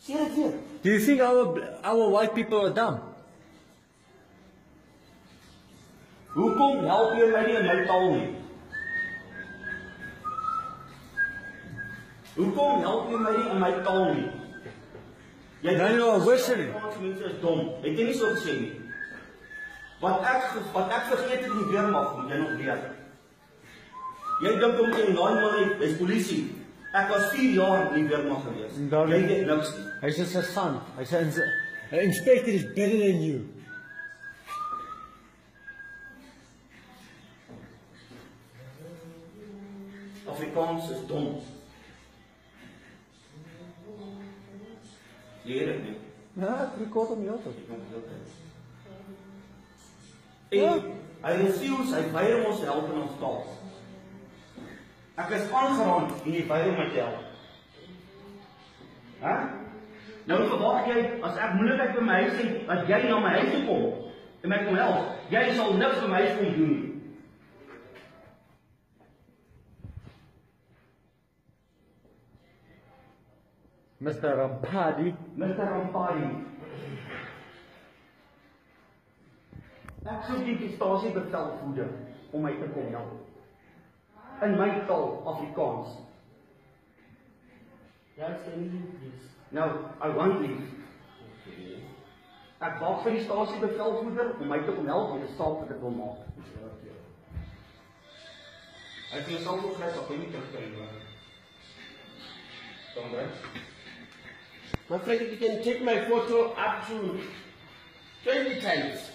Do you think our white people are dumb? Hoekom help jy my nie in my taal nie? Hoekom help jy my nie in my taal nie? No, listen. Mense is dom. Het jy nie so gesê nie? Wat ek vergeet het in die weermag, moet jy nog leer. Jy dink om jy 9 maande is polisie. Ek was 4 jaar in die weermag gewees. Jy weet niks nie. Hy's 'n sergeant. Hy's 'n inspector is better than you. Afrikaans is dom. Leer het nie. Ja, ek rekord hom jou tot. En hy refuse, hy weier ons te help in ons taal. Ek is aangeraand en jy weier my te help. Nou verwag jy, as ek moeilikheid by my huis het, dat jy na my huis toe kom en my kom help. Jy sal niks vir my huis kom doen nie. Mr. Rampadi. Ek soek die stasiebevelvoerder om my te kom help. In my taal, Afrikaans. Yes, please. Nou, I won't leave. Okay. Ek wag vir die stasiebevelvoerder om my te kom help met 'n saak wat ek wil maak. Okay. Hy het jouself ook gelyk op nie terugkry nie. Don't worry. My friend, you can take my photo up to 20 times.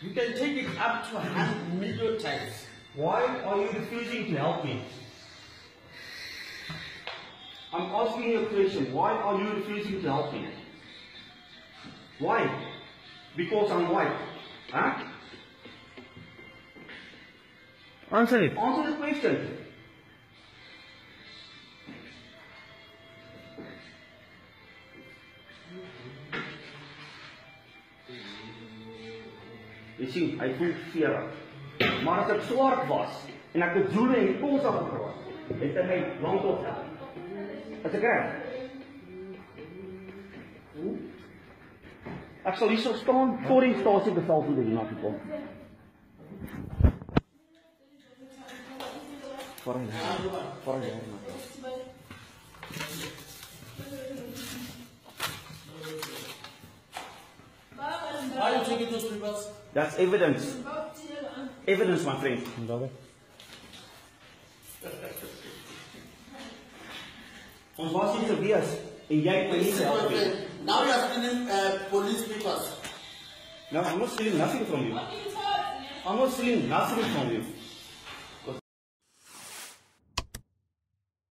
You can take it up to 100 million times. Why are you refusing to help me? I'm asking you a question. Why are you refusing to help me? Why? Because I'm white. Huh? Answer it. Answer the question. Jy sien, hy voel veer. Maar as ek swart was en ek het joele en kols afgekraak, het hy my lank ophelp. Is ek reg? Ek sal hierso staan voor die stasiebevelvoerder hier na toe kom. Why are you taking those papers? That's evidence. Evidence, my friend. Ons was hier gewees en jy het my nie gehelp nie. Now you are stealing police papers. No, I'm not stealing nothing from you. I'm not stealing nothing from you.